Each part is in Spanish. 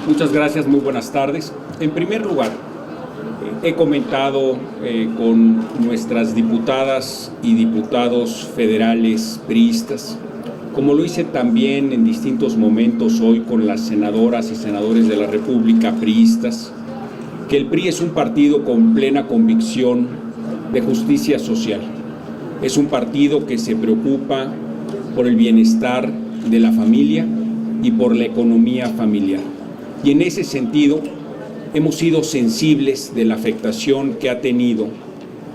Muchas gracias, muy buenas tardes. En primer lugar, he comentado con nuestras diputadas y diputados federales priistas, como lo hice también en distintos momentos hoy con las senadoras y senadores de la República priistas, que el PRI es un partido con plena convicción de justicia social. Es un partido que se preocupa por el bienestar de la familia y por la economía familiar. Y en ese sentido, hemos sido sensibles de la afectación que ha tenido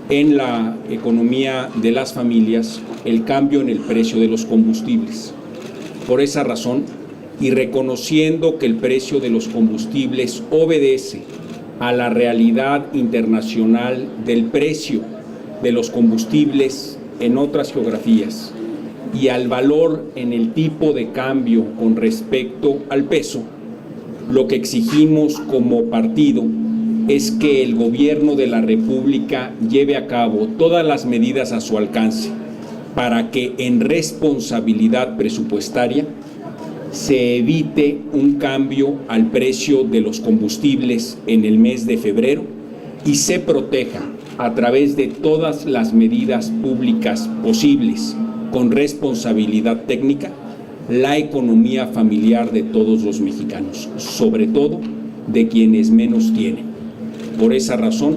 en la economía de las familias el cambio en el precio de los combustibles. Por esa razón, y reconociendo que el precio de los combustibles obedece a la realidad internacional del precio de los combustibles en otras geografías y al valor en el tipo de cambio con respecto al peso, lo que exigimos como partido es que el gobierno de la República lleve a cabo todas las medidas a su alcance para que en responsabilidad presupuestaria se evite un cambio al precio de los combustibles en el mes de febrero y se proteja a través de todas las medidas públicas posibles con responsabilidad técnica la economía familiar de todos los mexicanos, sobre todo de quienes menos tienen. Por esa razón,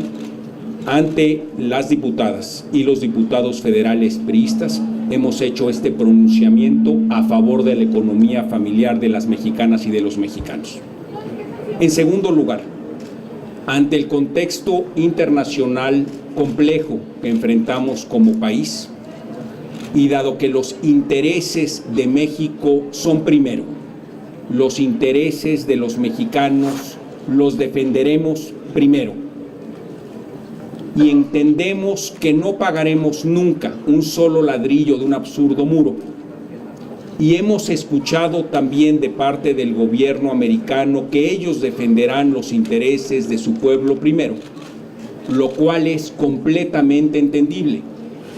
ante las diputadas y los diputados federales priistas, hemos hecho este pronunciamiento a favor de la economía familiar de las mexicanas y de los mexicanos. En segundo lugar, ante el contexto internacional complejo que enfrentamos como país, y dado que los intereses de México son primero, los intereses de los mexicanos los defenderemos primero. Y entendemos que no pagaremos nunca un solo ladrillo de un absurdo muro. Y hemos escuchado también de parte del gobierno americano que ellos defenderán los intereses de su pueblo primero, lo cual es completamente entendible,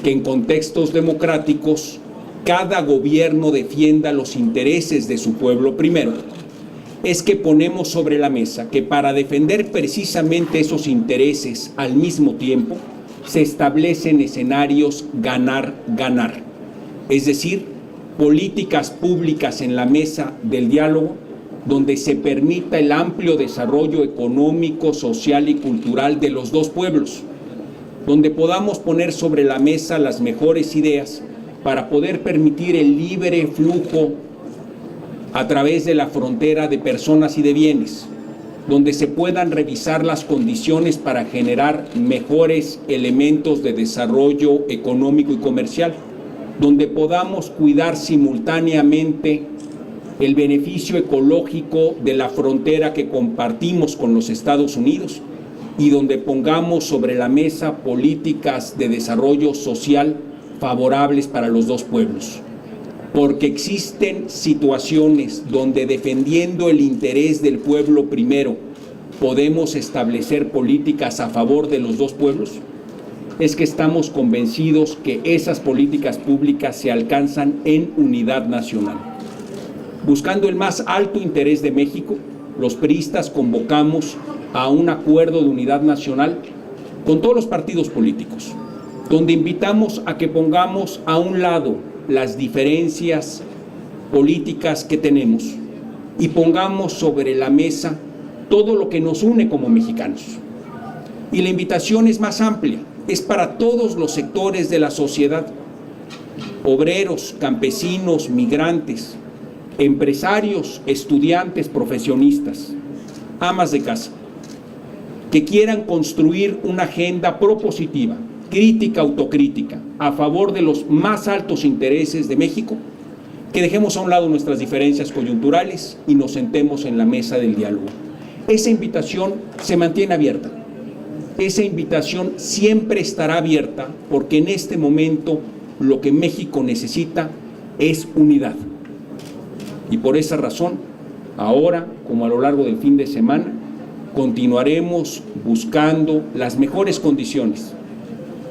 que en contextos democráticos cada gobierno defienda los intereses de su pueblo primero. Es que ponemos sobre la mesa que para defender precisamente esos intereses al mismo tiempo se establecen escenarios ganar-ganar, es decir, políticas públicas en la mesa del diálogo donde se permita el amplio desarrollo económico, social y cultural de los dos pueblos, donde podamos poner sobre la mesa las mejores ideas para poder permitir el libre flujo a través de la frontera de personas y de bienes, donde se puedan revisar las condiciones para generar mejores elementos de desarrollo económico y comercial, donde podamos cuidar simultáneamente el beneficio ecológico de la frontera que compartimos con los Estados Unidos y donde pongamos sobre la mesa políticas de desarrollo social favorables para los dos pueblos. Porque existen situaciones donde defendiendo el interés del pueblo primero podemos establecer políticas a favor de los dos pueblos. Es que estamos convencidos que esas políticas públicas se alcanzan en unidad nacional. Buscando el más alto interés de México, los priistas convocamos a un acuerdo de unidad nacional con todos los partidos políticos, donde invitamos a que pongamos a un lado las diferencias políticas que tenemos y pongamos sobre la mesa todo lo que nos une como mexicanos. Y la invitación es más amplia, es para todos los sectores de la sociedad, obreros, campesinos, migrantes, empresarios, estudiantes, profesionistas, amas de casa, que quieran construir una agenda propositiva, crítica, autocrítica, a favor de los más altos intereses de México, que dejemos a un lado nuestras diferencias coyunturales y nos sentemos en la mesa del diálogo. Esa invitación se mantiene abierta. Esa invitación siempre estará abierta porque en este momento lo que México necesita es unidad. Y por esa razón, ahora, como a lo largo del fin de semana, continuaremos buscando las mejores condiciones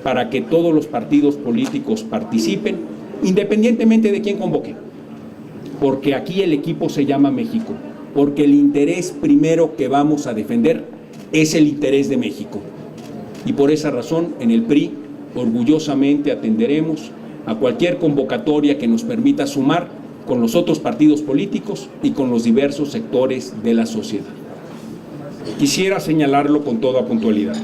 para que todos los partidos políticos participen, independientemente de quién convoque, porque aquí el equipo se llama México porque el interés primero que vamos a defender es el interés de México. Y por esa razón, en el PRI, orgullosamente atenderemos a cualquier convocatoria que nos permita sumar con los otros partidos políticos y con los diversos sectores de la sociedad. Quisiera señalarlo con toda puntualidad.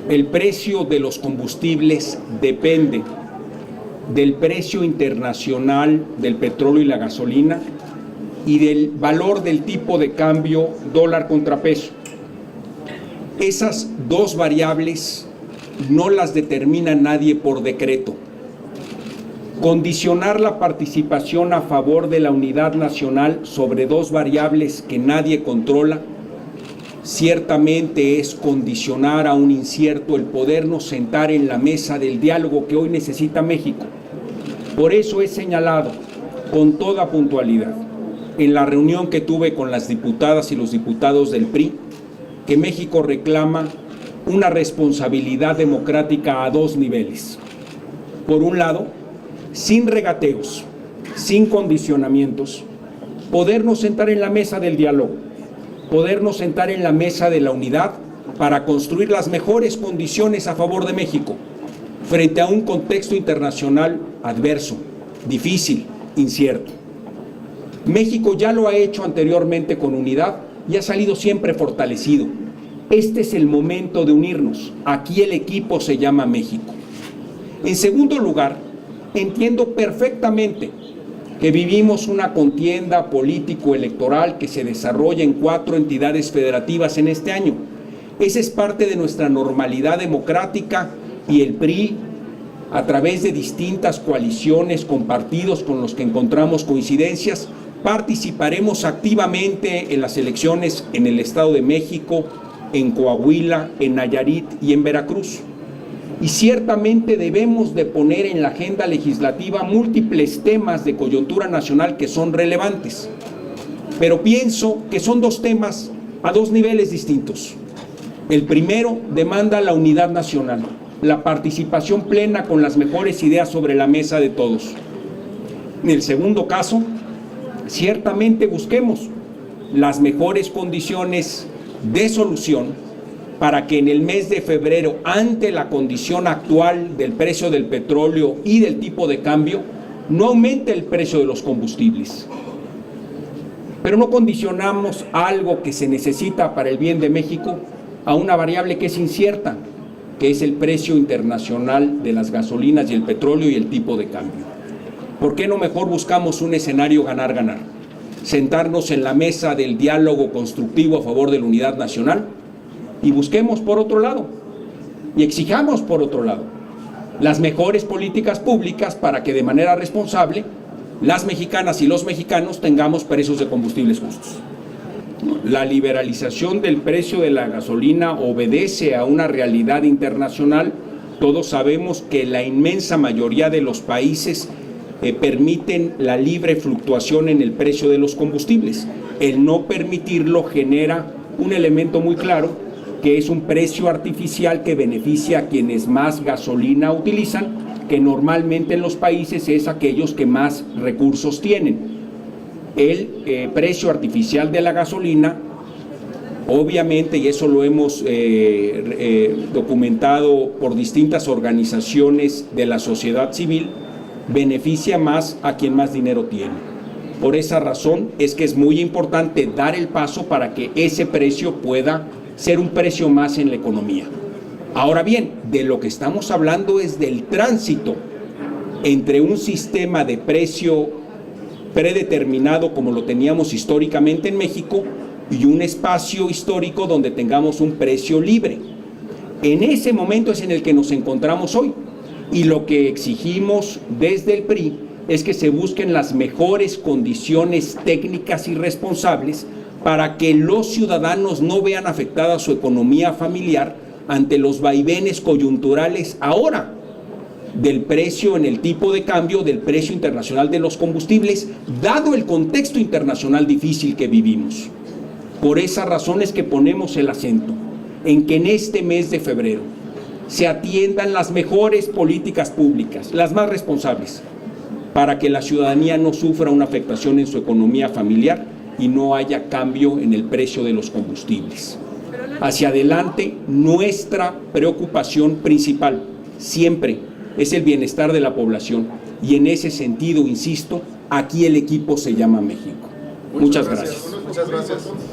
El precio de los combustibles depende del precio internacional del petróleo y la gasolina y del valor del tipo de cambio dólar contra peso. Esas dos variables no las determina nadie por decreto. Condicionar la participación a favor de la unidad nacional sobre dos variables que nadie controla ciertamente es condicionar a un incierto el podernos sentar en la mesa del diálogo que hoy necesita México. Por eso he señalado con toda puntualidad en la reunión que tuve con las diputadas y los diputados del PRI que México reclama una responsabilidad democrática a dos niveles. Por un lado, sin regateos, sin condicionamientos, podernos sentar en la mesa del diálogo, podernos sentar en la mesa de la unidad para construir las mejores condiciones a favor de México frente a un contexto internacional adverso, difícil, incierto. México ya lo ha hecho anteriormente con unidad y ha salido siempre fortalecido. Este es el momento de unirnos. Aquí el equipo se llama México. En segundo lugar, entiendo perfectamente que vivimos una contienda político-electoral que se desarrolla en 4 entidades federativas en este año. Esa es parte de nuestra normalidad democrática y el PRI, a través de distintas coaliciones con partidos con los que encontramos coincidencias, participaremos activamente en las elecciones en el Estado de México, en Coahuila, en Nayarit y en Veracruz. Y ciertamente debemos de poner en la agenda legislativa múltiples temas de coyuntura nacional que son relevantes. Pero pienso que son dos temas a dos niveles distintos. El primero demanda la unidad nacional, la participación plena con las mejores ideas sobre la mesa de todos. En el segundo caso, ciertamente busquemos las mejores condiciones de solución para que en el mes de febrero, ante la condición actual del precio del petróleo y del tipo de cambio, no aumente el precio de los combustibles. Pero no condicionamos algo que se necesita para el bien de México a una variable que es incierta, que es el precio internacional de las gasolinas y el petróleo y el tipo de cambio. ¿Por qué no mejor buscamos un escenario ganar-ganar? Sentarnos en la mesa del diálogo constructivo a favor de la unidad nacional y busquemos por otro lado, y exijamos por otro lado, las mejores políticas públicas para que de manera responsable las mexicanas y los mexicanos tengamos precios de combustibles justos. La liberalización del precio de la gasolina obedece a una realidad internacional. Todos sabemos que la inmensa mayoría de los países permiten la libre fluctuación en el precio de los combustibles. El no permitirlo genera un elemento muy claro, que es un precio artificial que beneficia a quienes más gasolina utilizan, que normalmente en los países es aquellos que más recursos tienen. El precio artificial de la gasolina, obviamente, y eso lo hemos documentado por distintas organizaciones de la sociedad civil, beneficia más a quien más dinero tiene. Por esa razón es que es muy importante dar el paso para que ese precio pueda ser un precio más en la economía. Ahora bien, de lo que estamos hablando es del tránsito entre un sistema de precio predeterminado como lo teníamos históricamente en México y un espacio histórico donde tengamos un precio libre. En ese momento es en el que nos encontramos hoy, y lo que exigimos desde el PRI es que se busquen las mejores condiciones técnicas y responsables para que los ciudadanos no vean afectada su economía familiar ante los vaivenes coyunturales ahora del precio en el tipo de cambio, del precio internacional de los combustibles, dado el contexto internacional difícil que vivimos. Por esa razón es que ponemos el acento en que en este mes de febrero se atiendan las mejores políticas públicas, las más responsables, para que la ciudadanía no sufra una afectación en su economía familiar y no haya cambio en el precio de los combustibles. Hacia adelante, nuestra preocupación principal siempre es el bienestar de la población y en ese sentido, insisto, aquí el equipo se llama México. Muchas gracias. Muchas gracias.